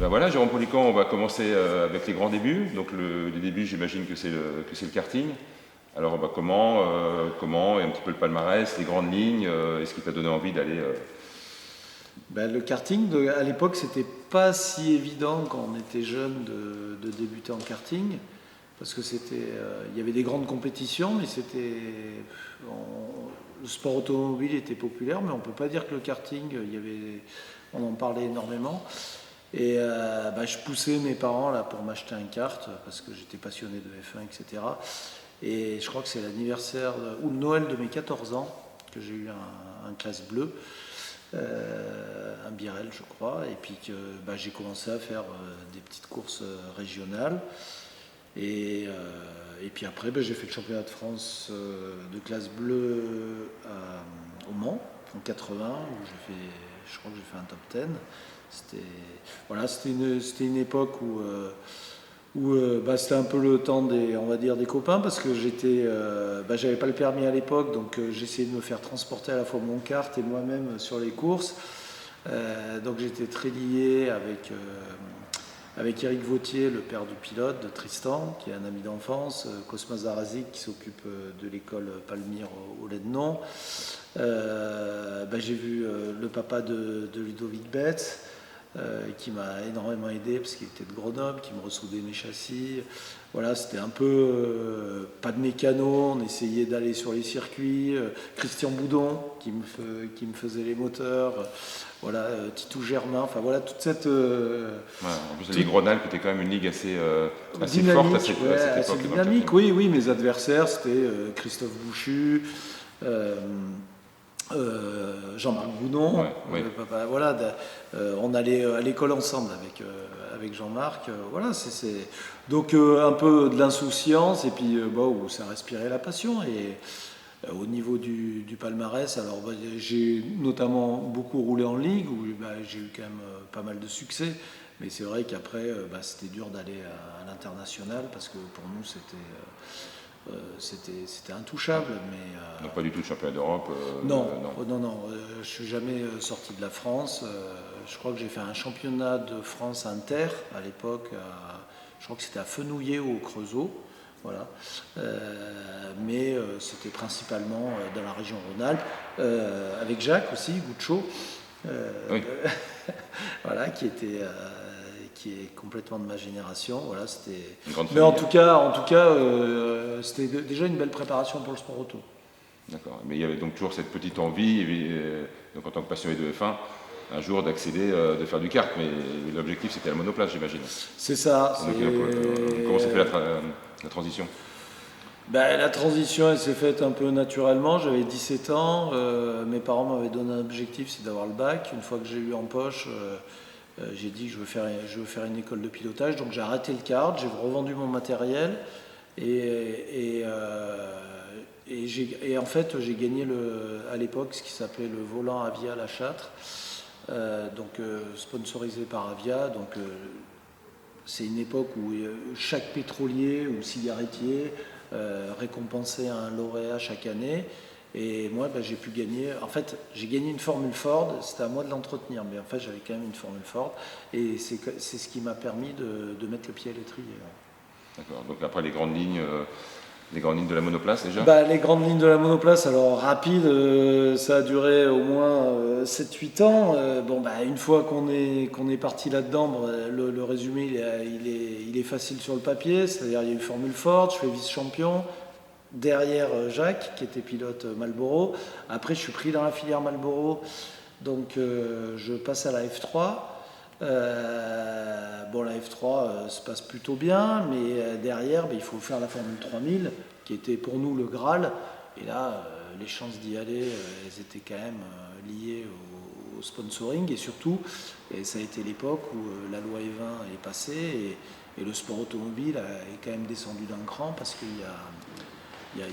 Ben voilà, Jérôme Polican, on va commencer avec les grands débuts. Donc les débuts, j'imagine que c'est le karting. Alors comment et un petit peu le palmarès, les grandes lignes, est-ce qui t'a donné envie d'aller Le karting, à l'époque, c'était pas si évident quand on était jeune de débuter en karting, parce que il y avait des grandes compétitions, mais le sport automobile était populaire, mais on peut pas dire que le karting, on en parlait énormément. Et je poussais mes parents là pour m'acheter un kart parce que j'étais passionné de F1, etc. Et je crois que c'est l'anniversaire ou le Noël de mes 14 ans que j'ai eu un classe bleu. Un Birel je crois, et puis que j'ai commencé à faire des petites courses régionales et puis après j'ai fait le championnat de France de classe bleue au Mans en 80 où je crois que j'ai fait un top 10. C'était une époque où c'était un peu le temps on va dire des copains parce que j'avais pas le permis à l'époque, donc j'essayais de me faire transporter à la fois mon kart et moi-même sur les courses. Donc j'étais très lié avec Eric Vautier, le père du pilote, de Tristan, qui est un ami d'enfance, Cosmas Zarazik qui s'occupe de l'école Palmyre au Lédenon. J'ai vu le papa de Ludovic Betts. Qui m'a énormément aidé parce qu'il était de Grenoble, qui me ressoudait mes châssis. Voilà, c'était un peu pas de mécano, on essayait d'aller sur les circuits. Christian Boudon qui me faisait les moteurs. Titou Germain, enfin voilà, toute cette. En plus, la Ligue Rhône-Alpes était quand même une ligue assez dynamique, forte à cette assez époque. dynamique, oui, mes adversaires c'était Christophe Bouchu. Jean-Marc Goudon, on allait à l'école ensemble avec Jean-Marc. Donc un peu de l'insouciance et puis où ça respirait la passion. Et au niveau du palmarès, alors j'ai notamment beaucoup roulé en ligue où j'ai eu quand même pas mal de succès. Mais c'est vrai qu'après c'était dur d'aller à l'international parce que pour nous c'était intouchable. Mais pas du tout de championnat d'Europe. non. Je suis jamais sorti de la France. Je crois que j'ai fait un championnat de France inter à l'époque. Je crois que c'était à Fenouillet ou au Creusot. Voilà. Mais c'était principalement dans la région Rhône-Alpes, avec Jacques aussi, Goucho, Oui. qui est complètement de ma génération. Voilà, Mais en tout cas, c'était déjà une belle préparation pour le sport auto. D'accord. Mais il y avait donc toujours cette petite envie, donc en tant que passionné de F1, un jour d'accéder, de faire du kart. Mais l'objectif, c'était la monoplace, j'imagine. C'est ça. Comment s'est fait la transition ? La transition, elle s'est faite un peu naturellement. J'avais 17 ans. Mes parents m'avaient donné un objectif, c'est d'avoir le bac. Une fois que j'ai eu en poche, j'ai dit que je veux faire une école de pilotage. Donc j'ai arrêté le kart, j'ai revendu mon matériel et en fait j'ai gagné à l'époque ce qui s'appelait le volant Avia La Châtre, sponsorisé par Avia. Donc c'est une époque où chaque pétrolier ou cigarettier récompensait un lauréat chaque année. Et moi, j'ai pu gagner. En fait, j'ai gagné une Formule Ford. C'était à moi de l'entretenir, mais en fait, j'avais quand même une Formule Ford. Et c'est ce qui m'a permis de mettre le pied à l'étrier. D'accord. Donc après les grandes lignes de la monoplace déjà. Les grandes lignes de la monoplace, alors rapide, ça a duré au moins 7-8 ans. Une fois qu'on est parti là-dedans, le résumé il est facile sur le papier. C'est-à-dire il y a eu Formule Ford, je fais vice-champion. Derrière Jacques, qui était pilote Marlboro. Après, je suis pris dans la filière Marlboro, donc je passe à la F3. La F3 se passe plutôt bien, mais derrière, il faut faire la Formule 3000, qui était pour nous le Graal. Et là, les chances d'y aller, elles étaient quand même liées au sponsoring, et surtout, ça a été l'époque où la loi E20 est passée, et le sport automobile est quand même descendu d'un cran, parce qu'il y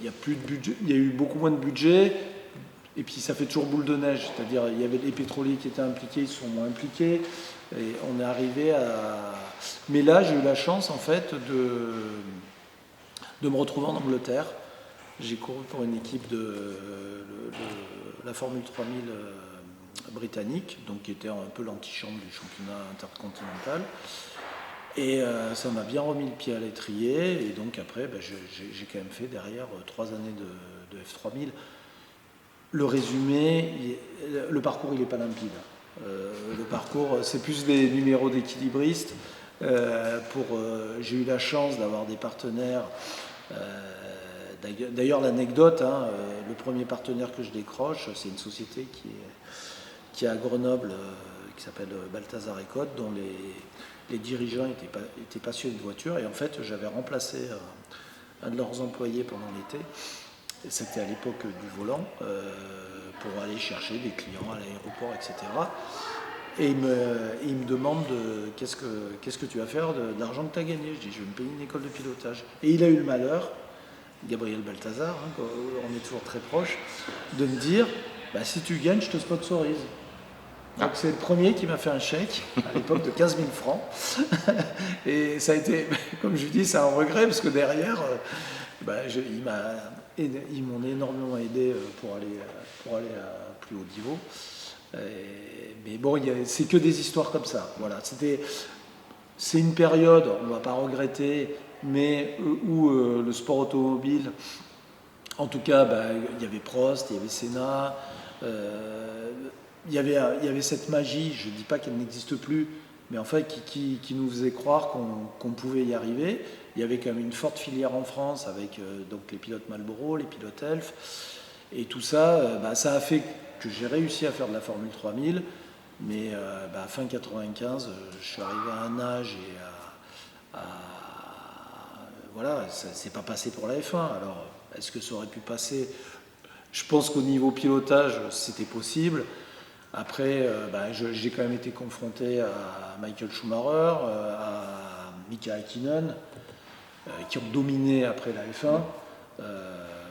a plus de budget, il y a eu beaucoup moins de budget, et puis ça fait toujours boule de neige, c'est-à-dire il y avait les pétroliers qui étaient impliqués, ils sont moins impliqués, et on est arrivé à. Mais là, j'ai eu la chance en fait de me retrouver en Angleterre. J'ai couru pour une équipe de la Formule 3000 britannique, donc qui était un peu l'antichambre du championnat intercontinental. Et ça m'a bien remis le pied à l'étrier. Et donc après, j'ai quand même fait derrière 3 années de F3000. Le résumé, le parcours, il n'est pas limpide. Le parcours, c'est plus des numéros d'équilibristes. J'ai eu la chance d'avoir des partenaires. D'ailleurs, l'anecdote, le premier partenaire que je décroche, c'est une société qui est à Grenoble, qui s'appelle Balthazar & Cote, dont les dirigeants étaient passionnés de voitures. Et en fait, j'avais remplacé un de leurs employés pendant l'été. C'était à l'époque du volant, pour aller chercher des clients à l'aéroport, etc. Et il me demande qu'est-ce que tu vas faire de l'argent que tu as gagné. Je dis, je vais me payer une école de pilotage. Et il a eu le malheur, Gabriel Balthazar, on est toujours très proches, de me dire, si tu gagnes, je te sponsorise. Donc c'est le premier qui m'a fait un chèque, à l'époque de 15 000 francs. Et ça a été, comme je dis, c'est un regret, parce que derrière, ils m'ont énormément aidé pour aller à plus haut niveau. Mais bon, c'est que des histoires comme ça. Voilà, c'est une période, on ne va pas regretter, mais où le sport automobile, en tout cas, il y avait Prost, il y avait Senna, il y avait cette magie, je ne dis pas qu'elle n'existe plus, mais en fait qui nous faisait croire qu'on pouvait y arriver. Il y avait quand même une forte filière en France avec donc les pilotes Marlboro, les pilotes Elf, et tout ça, ça a fait que j'ai réussi à faire de la Formule 3000, mais fin 95, je suis arrivé à un âge et voilà, ça s'est pas passé pour la F1. Alors, est-ce que ça aurait pu passer? Je pense qu'au niveau pilotage, c'était possible. Après, j'ai quand même été confronté à Michael Schumacher, à Mika Häkkinen, qui ont dominé après la F1.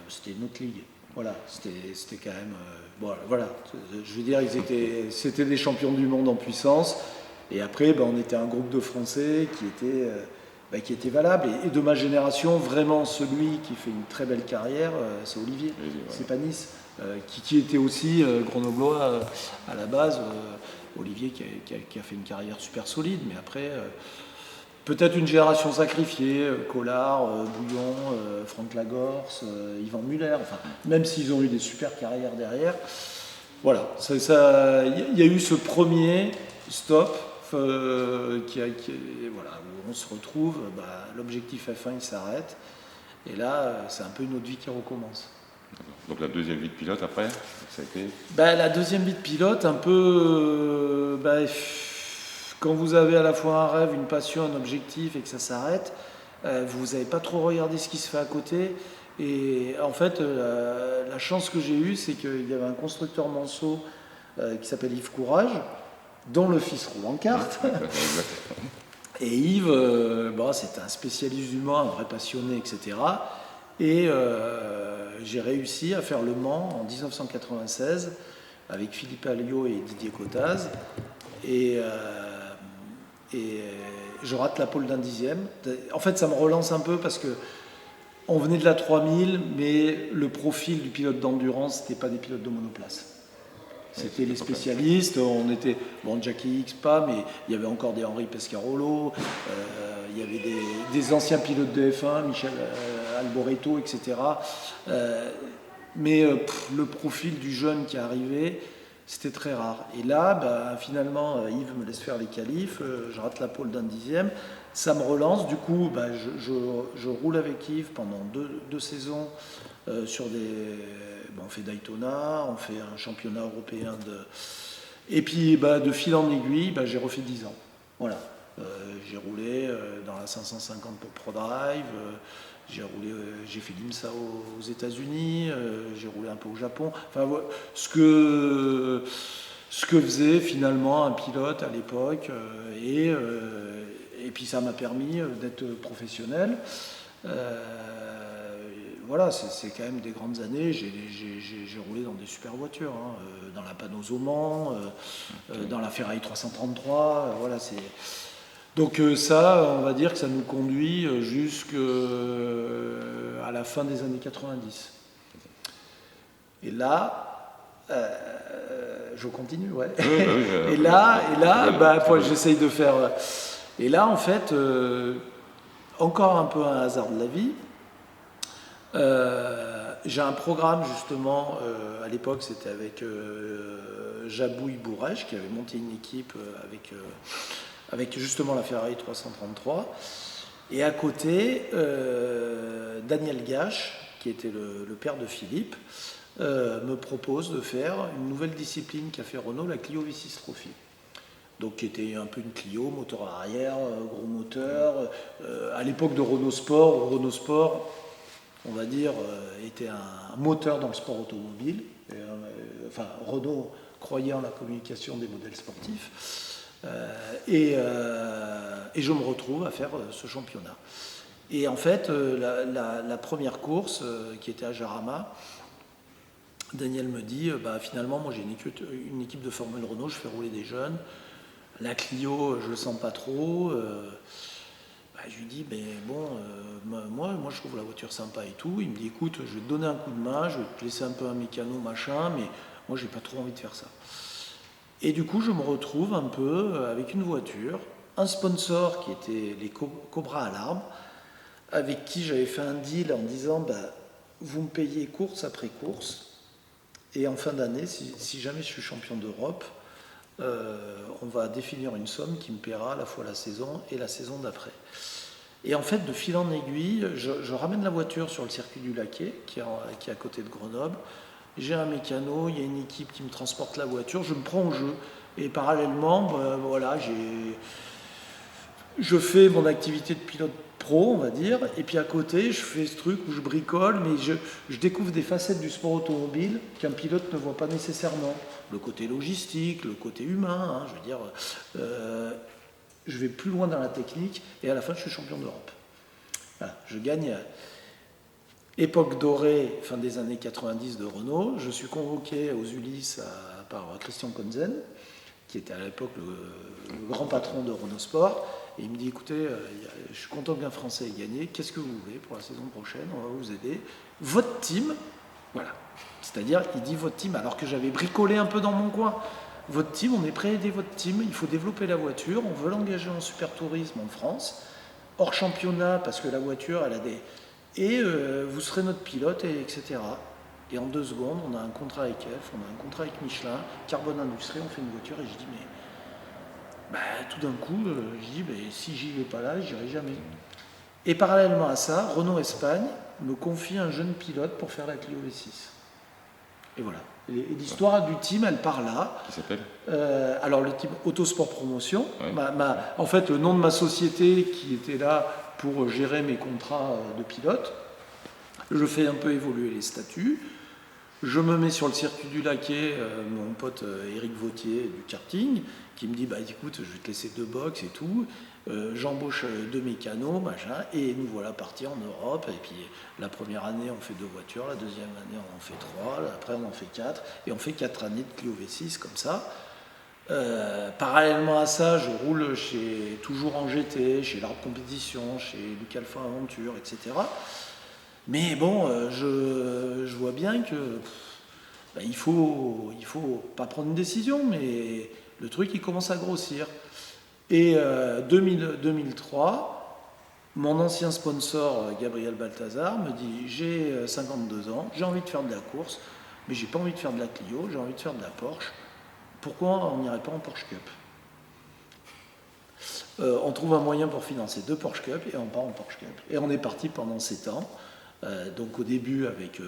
C'était une autre ligue. Voilà, c'était quand même... voilà, je veux dire, c'était des champions du monde en puissance. Et après, on était un groupe de Français qui était valable. Et de ma génération, vraiment, celui qui fait une très belle carrière, c'est Olivier. C'est pas Nice. Qui était aussi grenoblois à la base. Olivier qui a fait une carrière super solide, mais après, peut-être une génération sacrifiée, Collard, Bouillon, Franck Lagorce, Yvan Muller, enfin, même s'ils ont eu des super carrières derrière. Voilà, il y a eu ce premier stop voilà, où on se retrouve, l'objectif F1 il s'arrête, et là c'est un peu une autre vie qui recommence. Donc la deuxième vie de pilote après, ça a été... La deuxième vie de pilote, un peu... quand vous avez à la fois un rêve, une passion, un objectif et que ça s'arrête, vous n'avez pas trop regardé ce qui se fait à côté. Et en fait, la chance que j'ai eue, c'est qu'il y avait un constructeur Manceau qui s'appelle Yves Courage, dont le fils roule en kart. Et Yves, c'était un spécialiste du Mans, un vrai passionné, etc. Et j'ai réussi à faire le Mans en 1996 avec Philippe Alliot et Didier Cottaz. Et je rate la pole d'un 10e. En fait, ça me relance un peu parce que on venait de la 3000, mais le profil du pilote d'endurance, c'était pas des pilotes de monoplace. C'était les spécialistes. On était, Jackie X pas, mais il y avait encore des Henri Pescarolo, il y avait des anciens pilotes de F1, Michel Alboreto, etc. Mais le profil du jeune qui arrivait, c'était très rare. Et là, finalement, Yves me laisse faire les qualifs, je rate la pole d'un 10e, ça me relance. Du coup, je roule avec Yves pendant deux saisons sur on fait Daytona, on fait un championnat européen et puis de fil en aiguille, j'ai refait 10 ans. Voilà. J'ai roulé dans la 550 pour ProDrive, j'ai fait l'IMSA aux États-Unis, j'ai roulé un peu au Japon. Enfin, ce que faisait finalement un pilote à l'époque, et puis ça m'a permis d'être professionnel. Voilà, c'est quand même des grandes années. J'ai roulé dans des super voitures, dans la Panoz au Mans, dans la Ferrari 333. Voilà, donc ça, on va dire que ça nous conduit jusqu'à la fin des années 90. Et là, Je continue, ouais. Oui, bah oui, Et là, oui. j'essaye de faire. Et là, en fait, encore un peu un hasard de la vie. J'ai un programme justement, à l'époque c'était avec Jabouille Bourrèche qui avait monté une équipe avec justement la Ferrari 333. Et à côté, Daniel Gache, qui était le père de Philippe, me propose de faire une nouvelle discipline qu'a fait Renault, la Clio V6 Trophy. Donc qui était un peu une Clio, moteur à arrière, gros moteur. À l'époque de Renault Sport, on va dire, était un moteur dans le sport automobile. Renault croyait en la communication des modèles sportifs. Et je me retrouve à faire ce championnat. Et en fait, la première course, qui était à Jarama, Daniel me dit, finalement, moi j'ai une équipe de Formule Renault, je fais rouler des jeunes. La Clio, je le sens pas trop. Je lui dis, mais bon, moi je trouve la voiture sympa et tout. Il me dit, écoute, je vais te donner un coup de main, je vais te laisser un peu un mécano, machin, mais moi j'ai pas trop envie de faire ça. Et du coup, je me retrouve un peu avec une voiture, un sponsor qui était les Cobra Alarm, avec qui j'avais fait un deal en disant, vous me payez course après course, et en fin d'année, si jamais je suis champion d'Europe, on va définir une somme qui me paiera à la fois la saison et la saison d'après. Et en fait, de fil en aiguille, je ramène la voiture sur le circuit du Laquais, qui est à côté de Grenoble. J'ai un mécano, il y a une équipe qui me transporte la voiture, je me prends au jeu. Et parallèlement, je fais mon activité de pilote pro, on va dire, et puis à côté, je fais ce truc où je bricole, mais je découvre des facettes du sport automobile qu'un pilote ne voit pas nécessairement. Le côté logistique, le côté humain, je veux dire, je vais plus loin dans la technique, et à la fin, je suis champion d'Europe. Voilà, je gagne. Époque dorée, fin des années 90 de Renault, je suis convoqué aux Ulysses par Christian Konzen, qui était à l'époque le grand patron de Renault Sport, et il me dit, écoutez, je suis content qu'un Français ait gagné, qu'est-ce que vous voulez pour la saison prochaine, on va vous aider. Votre team, voilà. C'est-à-dire, il dit votre team, alors que j'avais bricolé un peu dans mon coin. Votre team, on est prêt à aider votre team, il faut développer la voiture, on veut l'engager en super tourisme en France, hors championnat, parce que la voiture, elle a des... Et vous serez notre pilote, etc. Et en 2 secondes, on a un contrat avec Elf, on a un contrat avec Michelin, Carbone Industrie, on fait une voiture, et je dis, mais tout d'un coup, je dis, mais si j'y vais pas là, j'irai jamais. Et parallèlement à ça, Renault Espagne me confie un jeune pilote pour faire la Clio V6. Et voilà. Et l'histoire du team, elle part là. Qui s'appelle Alors le team Autosport Promotion. Ouais. En fait, le nom de ma société qui était là pour gérer mes contrats de pilote. Je fais un peu évoluer les statuts. Je me mets sur le circuit du Laquais, mon pote Éric Vautier du karting, qui me dit, écoute, je vais te laisser 2 box et tout. J'embauche 2 mécanos, machin, et nous voilà partis en Europe. Et puis la première année, on fait 2 voitures, la deuxième année, on en fait 3, après on en fait 4, et on fait 4 années de Clio V6 comme ça. Parallèlement à ça, je roule toujours en GT, chez l'Art Compétition, chez Luc Alpha Aventure, etc. Mais bon, je vois bien que il faut pas prendre une décision, mais le truc il commence à grossir. Et 2003, mon ancien sponsor Gabriel Balthazar me dit, j'ai 52 ans, j'ai envie de faire de la course, mais j'ai pas envie de faire de la Clio, j'ai envie de faire de la Porsche. Pourquoi on n'irait pas en Porsche Cup ? On trouve un moyen pour financer 2 Porsche Cup et on part en Porsche Cup. Et on est parti pendant 7 ans. Donc au début avec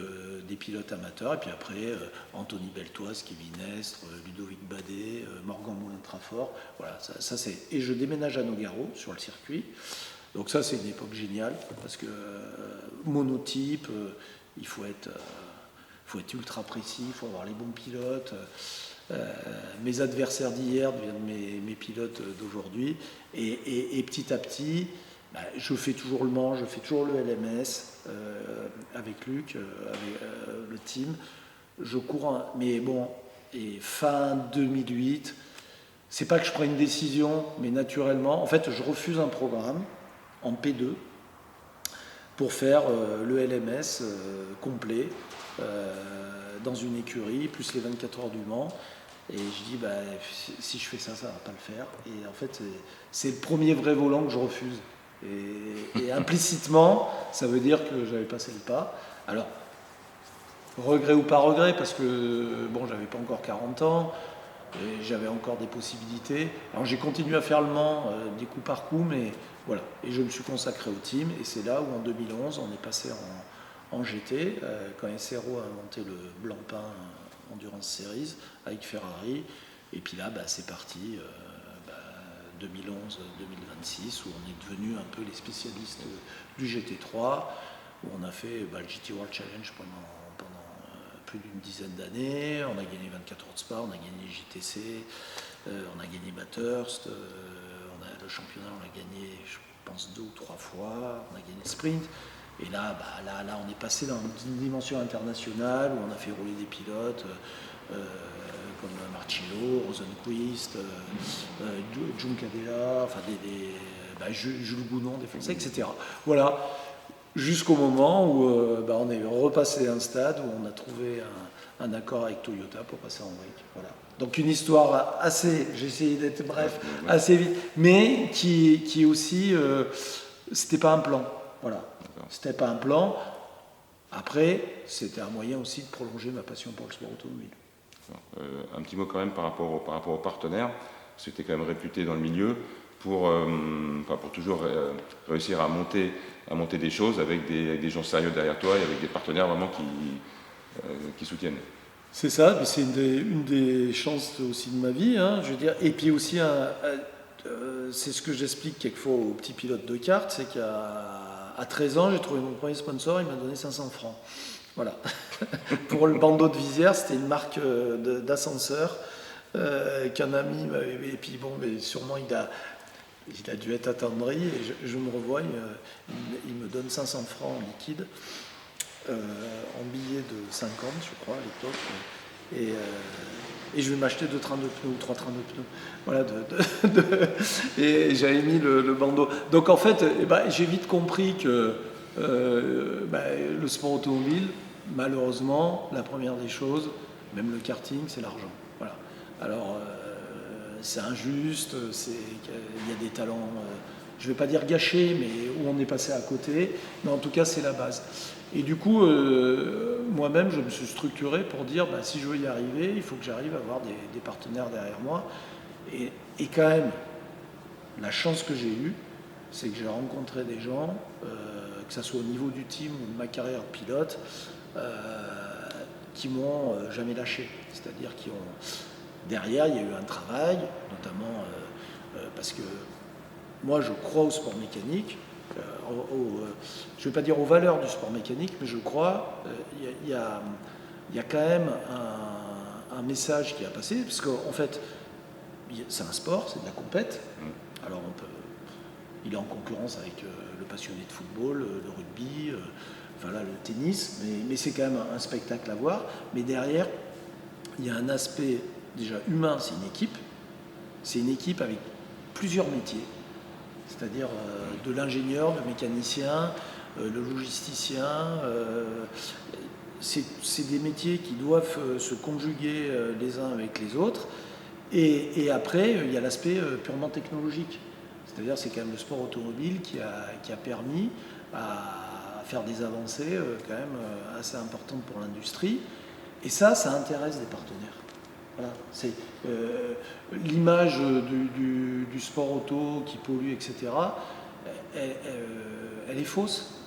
des pilotes amateurs, et puis après Anthony Beltoise, Kevin Estre, Ludovic Badet, Morgan Moulin-Trafort. Voilà, ça c'est. Et je déménage à Nogaro sur le circuit. Donc ça c'est une époque géniale parce que monotype, il faut être ultra précis, il faut avoir les bons pilotes. Mes adversaires d'hier deviennent mes pilotes d'aujourd'hui. Et petit à petit, je fais toujours le Mans, je fais toujours le LMS avec Luc, avec le team. Je cours, mais bon, et fin 2008, c'est pas que je prends une décision, mais naturellement, en fait, je refuse un programme en P2 pour faire le LMS complet dans une écurie, plus les 24 heures du Mans. Et je dis, si je fais ça, ça va pas le faire. Et en fait, c'est le premier vrai volant que je refuse. Et implicitement, ça veut dire que j'avais passé le pas. Alors, regret ou pas regret, parce que bon, j'avais pas encore 40 ans, et j'avais encore des possibilités. Alors j'ai continué à faire le Mans des coups par coup, mais voilà. Et je me suis consacré au team, et c'est là où en 2011, on est passé en GT, quand SRO a inventé le Blancpain Endurance Series avec Ferrari. Et puis là, c'est parti, 2011-2026, où on est devenu un peu les spécialistes du GT3, où on a fait le GT World Challenge pendant plus d'une dizaine d'années. On a gagné 24 heures de Spa, on a gagné JTC, on a gagné Bathurst, le championnat on l'a gagné, je pense 2 ou 3 fois, on a gagné Sprint. Et là, on est passé dans une dimension internationale où on a fait rouler des pilotes comme Marcello, Rosenquist, Giuncadella, enfin Jules Gounon, des Français, etc. Voilà, jusqu'au moment où on est repassé un stade où on a trouvé un accord avec Toyota pour passer en WEC. Voilà. Donc une histoire assez, j'ai essayé d'être bref, assez vite, mais qui aussi, c'était pas un plan. Voilà. C'était pas un plan. Après, c'était un moyen aussi de prolonger ma passion pour le sport automobile. Un petit mot quand même par rapport aux partenaires. C'était quand même réputé dans le milieu pour toujours réussir à monter des choses avec des gens sérieux derrière toi et avec des partenaires vraiment qui soutiennent. C'est ça, mais c'est une des chances aussi de ma vie, hein, je veux dire. Et puis aussi, c'est ce que j'explique quelquefois aux petits pilotes de kart, c'est qu'à 13 ans, j'ai trouvé mon premier sponsor, il m'a donné 500 francs. Voilà. Pour le bandeau de visière, c'était une marque d'ascenseur qu'un ami m'avait. Et puis bon, mais sûrement il a dû être attendri. Et je me revois, il me donne 500 francs en liquide, en billets de 50, je crois, à l'époque. Et je vais m'acheter 2 trains de pneus ou 3 trains de pneus. Voilà, et j'avais mis le bandeau. Donc en fait, j'ai vite compris que le sport automobile, malheureusement, la première des choses, même le karting, c'est l'argent. Voilà. Alors, c'est injuste, il y a des talents, je ne vais pas dire gâchés, mais où on est passé à côté. Mais en tout cas, c'est la base. Et du coup, moi-même, je me suis structuré pour dire, si je veux y arriver, il faut que j'arrive à avoir des partenaires derrière moi. Et quand même, la chance que j'ai eue, c'est que j'ai rencontré des gens, que ce soit au niveau du team ou de ma carrière de pilote, qui m'ont jamais lâché. C'est-à-dire derrière, il y a eu un travail, notamment parce que moi, je crois au sport mécanique, je ne vais pas dire aux valeurs du sport mécanique, mais je crois il y a quand même un message qui a passé, parce qu'en fait, c'est un sport, c'est de la compète. Alors il est en concurrence avec le passionné de football, le rugby, le tennis, mais c'est quand même un spectacle à voir. Mais derrière, il y a un aspect déjà humain, c'est une équipe. C'est une équipe avec plusieurs métiers, c'est-à-dire de l'ingénieur, le mécanicien, le logisticien. C'est des métiers qui doivent se conjuguer les uns avec les autres. Et après, il y a l'aspect purement technologique. C'est-à-dire c'est quand même le sport automobile qui a permis à faire des avancées quand même assez importantes pour l'industrie. Et ça intéresse des partenaires. Voilà. C'est l'image du sport auto qui pollue, etc. Elle est fausse.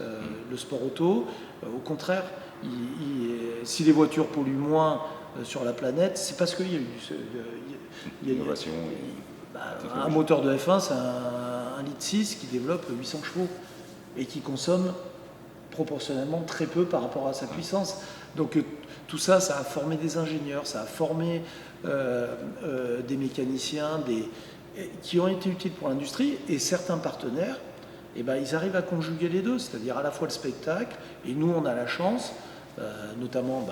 Le sport auto, au contraire, si les voitures polluent moins sur la planète, c'est parce qu'il y a eu l'innovation. Un moteur de F1, c'est un litre 6 qui développe 800 chevaux et qui consomme proportionnellement très peu par rapport à sa puissance. Donc tout ça, ça a formé des ingénieurs, ça a formé des mécaniciens qui ont été utiles pour l'industrie, et certains partenaires, ils arrivent à conjuguer les deux, c'est-à-dire à la fois le spectacle, et nous on a la chance, notamment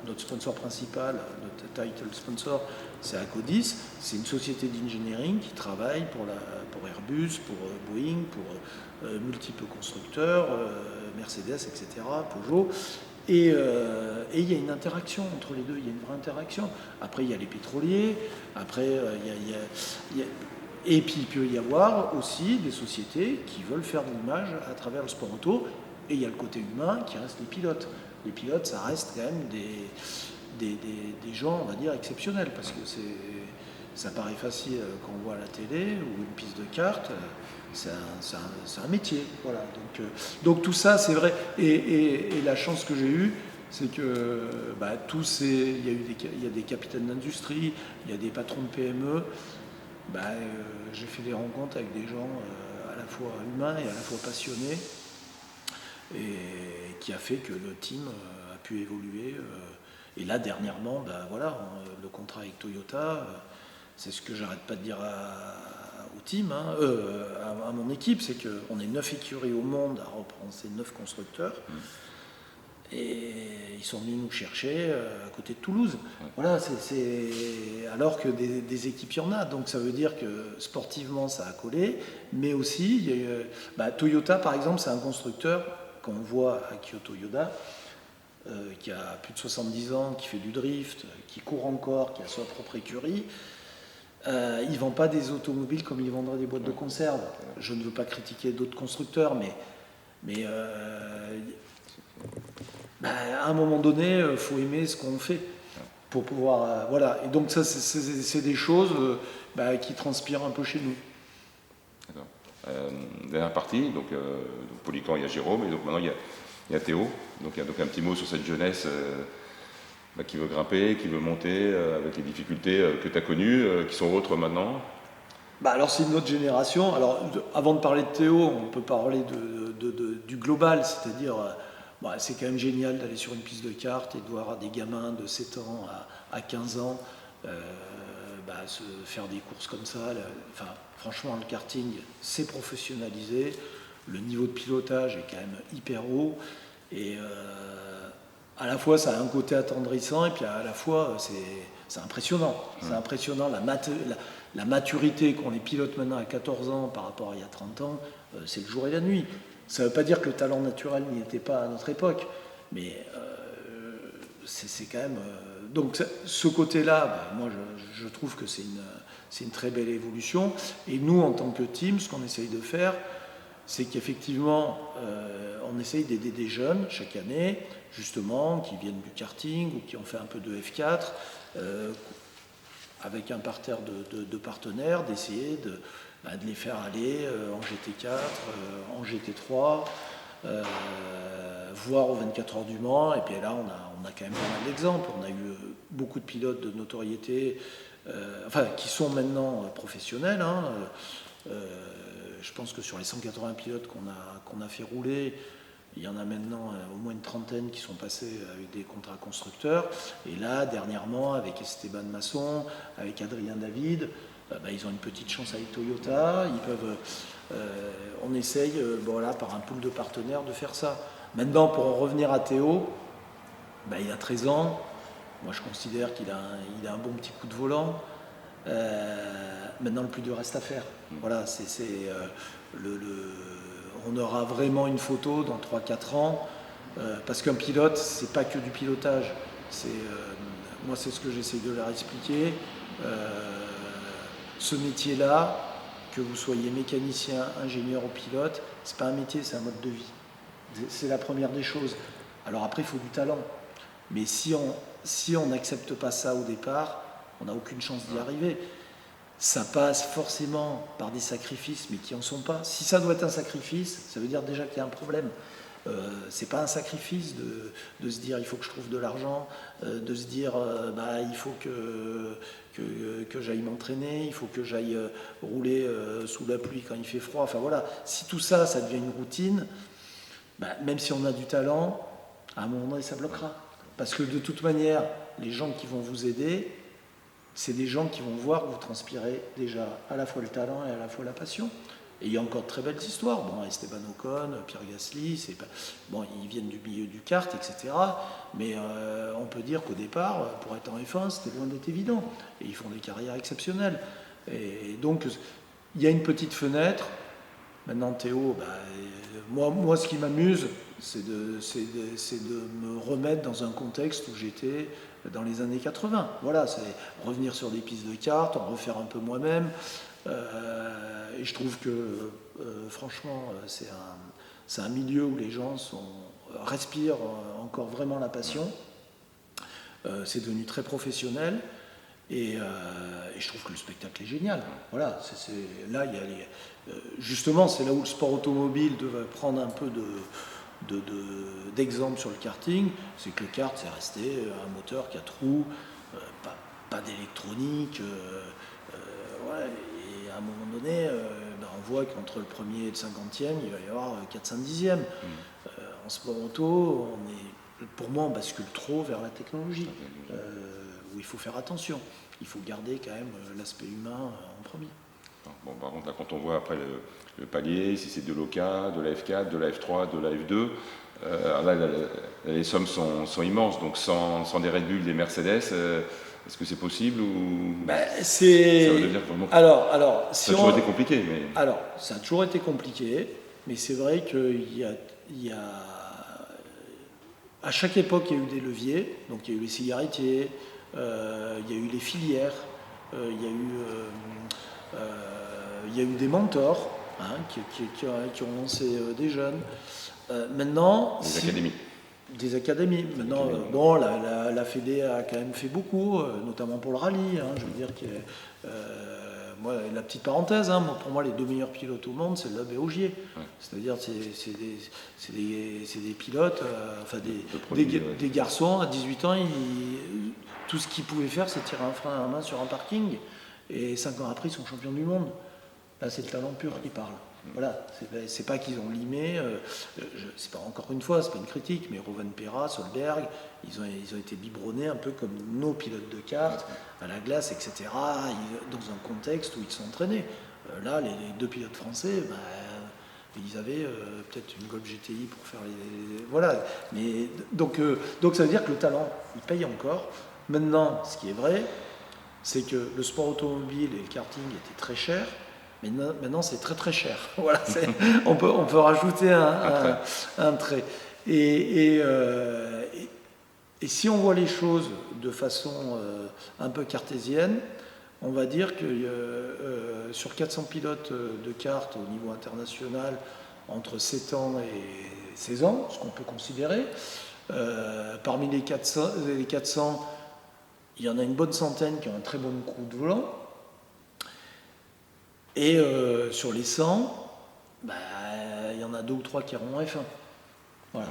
notre sponsor principal, notre title sponsor, c'est Acodis, c'est une société d'engineering qui travaille pour Airbus, pour Boeing, pour multiples constructeurs, Mercedes, etc., Peugeot. Et il y a une interaction entre les deux, il y a une vraie interaction. Après, il y a les pétroliers, après, et puis il peut y avoir aussi des sociétés qui veulent faire de l'image à travers le sport auto, et il y a le côté humain qui reste les pilotes. Les pilotes, ça reste quand même des gens, on va dire, exceptionnels, parce que ça paraît facile quand on voit à la télé ou une piste de kart. C'est un métier, voilà. Donc tout ça, c'est vrai. Et la chance que j'ai eue, c'est que il y a des capitaines d'industrie, il y a des patrons de PME. J'ai fait des rencontres avec des gens à la fois humains et à la fois passionnés, et qui a fait que le team a pu évoluer. Et là, dernièrement, le contrat avec Toyota, c'est ce que j'arrête pas de dire au team, à mon équipe, c'est qu'on est 9 écuries au monde à représenter 9 constructeurs. Et ils sont venus nous chercher à côté de Toulouse. Voilà, alors que des équipes, il y en a. Donc ça veut dire que sportivement, ça a collé. Mais aussi, Toyota, par exemple, c'est un constructeur qu'on voit à Kyoto Yoda, qui a plus de 70 ans, qui fait du drift, qui court encore, qui a sa propre écurie. Ils ne vendent pas des automobiles comme ils vendraient des boîtes de conserve. Je ne veux pas critiquer d'autres constructeurs, mais à un moment donné, il faut aimer ce qu'on fait pour pouvoir... voilà. Et donc ça, c'est des choses qui transpirent un peu chez nous. D'accord. Dernière partie, donc Polycamp, il y a Jérôme, et donc maintenant il y a Théo. Donc il y a donc un petit mot sur cette jeunesse qui veut grimper, qui veut monter, avec les difficultés que tu as connues, qui sont autres maintenant. Alors c'est une autre génération. Alors avant de parler de Théo, on peut parler du global, c'est-à-dire c'est quand même génial d'aller sur une piste de kart et de voir des gamins de 7 ans à 15 ans se faire des courses comme ça. Franchement, le karting, c'est professionnalisé. Le niveau de pilotage est quand même hyper haut. Et à la fois, ça a un côté attendrissant, et puis à la fois, c'est impressionnant. C'est impressionnant la maturité qu'ont les pilotes maintenant à 14 ans par rapport à il y a 30 ans. C'est le jour et la nuit. Ça ne veut pas dire que le talent naturel n'y était pas à notre époque, mais c'est quand même... donc ce côté-là, moi je trouve que c'est une très belle évolution. Et nous, en tant que team, ce qu'on essaye de faire, c'est qu'effectivement, on essaye d'aider des jeunes chaque année, justement, qui viennent du karting ou qui ont fait un peu de F4, avec un parterre de partenaires, d'essayer de les faire aller en GT4, en GT3, voire aux 24 heures du Mans. Et puis là, on a quand même pas mal d'exemples. On a eu beaucoup de pilotes de notoriété, qui sont maintenant professionnels. Je pense que sur les 180 pilotes qu'on a fait rouler, il y en a maintenant au moins une trentaine qui sont passés avec des contrats constructeurs. Et là, dernièrement, avec Esteban Masson, avec Adrien David, ils ont une petite chance avec Toyota. Ils peuvent, on essaye, par un pool de partenaires, de faire ça. Maintenant, pour en revenir à Théo, il a 13 ans. Moi, je considère qu'il a un bon petit coup de volant. Maintenant, le plus dur reste à faire. Voilà, on aura vraiment une photo dans 3-4 ans, parce qu'un pilote, c'est pas que du pilotage. Moi, c'est ce que j'essaie de leur expliquer. Ce métier-là, que vous soyez mécanicien, ingénieur ou pilote, c'est pas un métier, c'est un mode de vie. C'est la première des choses. Alors après, il faut du talent. Mais si on n'accepte pas ça au départ, on n'a aucune chance d'y arriver. Ça passe forcément par des sacrifices, mais qui n'en sont pas. Si ça doit être un sacrifice, ça veut dire déjà qu'il y a un problème. C'est pas un sacrifice de se dire il faut que je trouve de l'argent, de se dire il faut que j'aille m'entraîner, il faut que j'aille rouler sous la pluie quand il fait froid. Enfin voilà, si tout ça, ça devient une routine, même si on a du talent, à un moment donné, ça bloquera. Parce que de toute manière, les gens qui vont vous aider, c'est des gens qui vont voir que vous transpirez déjà à la fois le talent et à la fois la passion. Et il y a encore de très belles histoires. Esteban Ocon, Pierre Gasly, ils viennent du milieu du kart, etc. Mais on peut dire qu'au départ, pour être en F1, c'était loin d'être évident. Et ils font des carrières exceptionnelles. Et donc, il y a une petite fenêtre. Maintenant, Théo, moi, ce qui m'amuse, c'est de me remettre dans un contexte où j'étais dans les années 80. Voilà, c'est revenir sur des pistes de cartes, en refaire un peu moi-même. Et je trouve que, franchement, c'est un milieu où les gens respirent encore vraiment la passion. C'est devenu très professionnel. Et je trouve que le spectacle est génial. Voilà, là, justement, c'est là où le sport automobile devait prendre un peu d'exemple sur le karting. C'est que le kart, c'est resté un moteur 4 roues, pas d'électronique. Ouais, et à un moment donné, on voit qu'entre le premier et le 50e, il va y avoir 4-5 dixièmes. En sport auto, pour moi, on bascule trop vers la technologie, où il faut faire attention. Il faut garder quand même l'aspect humain en premier. Bon, par contre, là, quand on voit après le palier, si c'est de l'OCA, de la F4, de la F3, de la F2, là, les sommes sont immenses. Donc sans des Red Bull, des Mercedes, est-ce que c'est possible ou ça va devenir vraiment... Alors, ça a toujours été compliqué. Mais... Alors, ça a toujours été compliqué, mais c'est vrai qu'il y a... À chaque époque, il y a eu des leviers. Donc, il y a eu les cigarettiers, il y a eu les filières, il y a eu des mentors qui ont lancé des jeunes. Maintenant, académies. Des académies. Maintenant, bon, la Fédé a quand même fait beaucoup, notamment pour le rallye. Je veux dire que moi, la petite parenthèse, pour moi, les 2 meilleurs pilotes au monde, c'est Loeb et Ogier. Ouais. C'est-à-dire, c'est des pilotes, des garçons à 18 ans, tout ce qu'ils pouvaient faire, c'est tirer un frein à main sur un parking. Et 5 ans après, ils sont champions du monde. Là, c'est le talent pur qui parle. Voilà, c'est pas qu'ils ont limé, c'est pas, encore une fois, c'est pas une critique, mais Rovanperä, Solberg, ils ont été biberonnés un peu comme nos pilotes de cartes, à la glace, etc., dans un contexte où ils sont entraînés. Là, les 2 pilotes français, ils avaient peut-être une Golf GTI pour faire les... Voilà, mais donc ça veut dire que le talent, il paye encore. Maintenant, ce qui est vrai, c'est que le sport automobile et le karting étaient très chers. Mais maintenant, c'est très très cher. Voilà, on peut rajouter un trait. Et si on voit les choses de façon un peu cartésienne, on va dire que sur 400 pilotes de kart au niveau international, entre 7 ans et 16 ans, ce qu'on peut considérer, parmi les 400, il y en a une bonne centaine qui ont un très bon coup de volant. Et sur les 100, il y en a 2 ou 3 qui iront en F1. Voilà.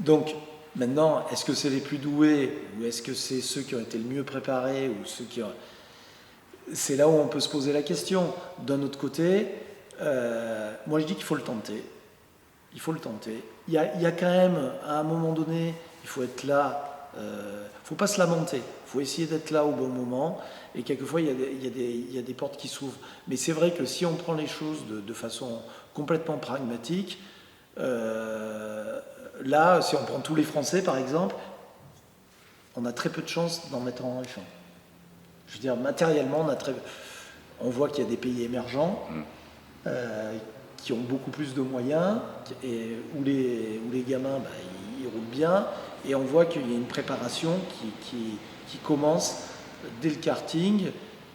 Donc, maintenant, est-ce que c'est les plus doués ou est-ce que c'est ceux qui ont été le mieux préparés ou ceux qui ont... C'est là où on peut se poser la question. D'un autre côté, moi je dis qu'il faut le tenter. Il faut le tenter. Il y a quand même, à un moment donné, il faut être là. Il ne faut pas se lamenter. Il faut essayer d'être là au bon moment. Et quelquefois, il y a des portes qui s'ouvrent. Mais c'est vrai que si on prend les choses de façon complètement pragmatique, là, si on prend tous les Français, par exemple, on a très peu de chances d'en mettre en F1. Je veux dire, matériellement, on voit qu'il y a des pays émergents qui ont beaucoup plus de moyens, et où les gamins, ils roulent bien, et on voit qu'il y a une préparation qui commence dès le karting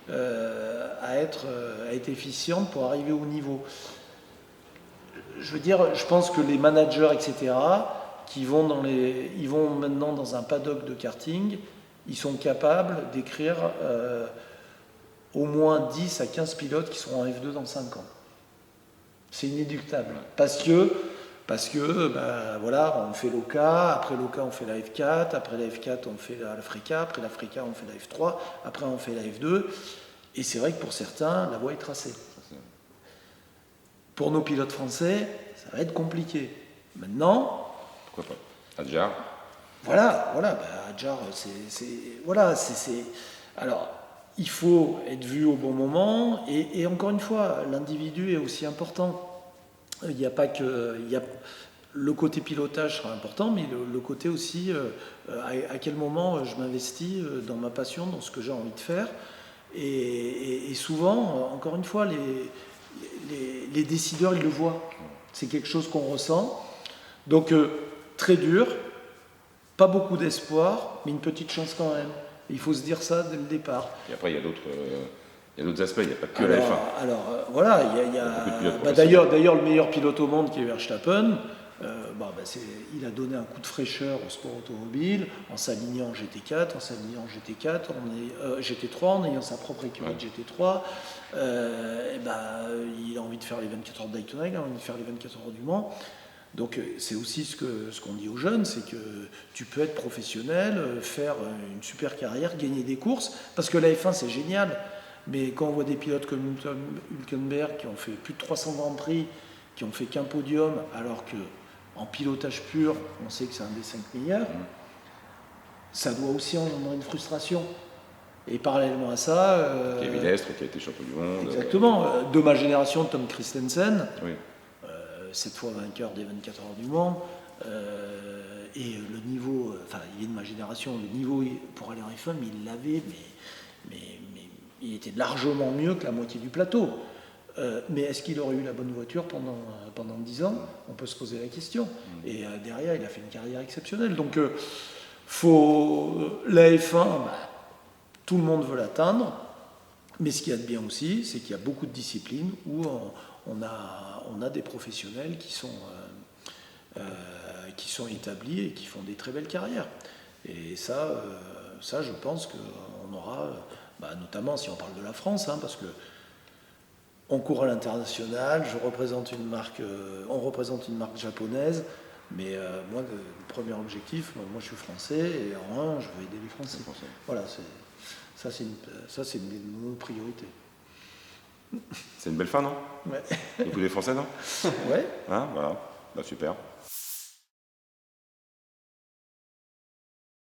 à être efficiente pour arriver au niveau. Je veux dire, je pense que les managers, etc., ils vont maintenant dans un paddock de karting, ils sont capables d'écrire au moins 10 à 15 pilotes qui seront en F2 dans 5 ans. C'est inéluctable. Parce que voilà, on fait l'OCA, après l'OCA on fait la F4, après la F4 on fait la FRECA, après la FRECA on fait la F3, après on fait la F2. Et c'est vrai que pour certains, la voie est tracée. Pour nos pilotes français, ça va être compliqué. Maintenant... Pourquoi pas Adjar. Voilà, Adjar, Alors, il faut être vu au bon moment, et encore une fois, l'individu est aussi important. Il n'y a pas que... le côté pilotage sera important, mais le côté aussi, à quel moment je m'investis dans ma passion, dans ce que j'ai envie de faire. Et souvent, encore une fois, les décideurs, ils le voient. C'est quelque chose qu'on ressent. Donc, très dur, pas beaucoup d'espoir, mais une petite chance quand même. Il faut se dire ça dès le départ. Et après, il y a d'autres aspects, il n'y a pas que la F1. Alors, voilà, il y a beaucoup de pilotes d'ailleurs, le meilleur pilote au monde qui est Verstappen, il a donné un coup de fraîcheur au sport automobile en s'alignant en GT4, en s'alignant en GT3, en ayant sa propre écurie de GT3. Il a envie de faire les 24 heures de Daytona, il a envie de faire les 24 heures du Mans. Donc c'est aussi ce qu'on dit aux jeunes, c'est que tu peux être professionnel, faire une super carrière, gagner des courses, parce que la F1 c'est génial, mais quand on voit des pilotes comme Hülkenberg qui ont fait plus de 300 Grands Prix, qui ont fait qu'un podium, alors que en pilotage pur, on sait que c'est un des 5 meilleurs, ça doit aussi engendrer une frustration. Et parallèlement à ça... Kevin Estre qui a été champion du monde. Exactement, de ma génération, Tom Christensen. Oui. 7 fois vainqueur des 24 heures du Mans, et le niveau, il est de ma génération, le niveau pour aller en F1, il l'avait, mais il était largement mieux que la moitié du plateau. Mais est-ce qu'il aurait eu la bonne voiture pendant 10 ans? On peut se poser la question. Et derrière, il a fait une carrière exceptionnelle. Donc, la F1, tout le monde veut l'atteindre, mais ce qu'il y a de bien aussi, c'est qu'il y a beaucoup de disciplines où on a des professionnels qui sont établis et qui font des très belles carrières. Et ça je pense qu'on aura, notamment si on parle de la France, parce que on court à l'international, on représente une marque japonaise, mais moi, le premier objectif, moi je suis français, et en un, je veux aider les Français. Voilà, ça c'est une de nos priorités. C'est une belle fin, non? Ouais. Le coup des Français, non? Ouais. Hein, voilà, super.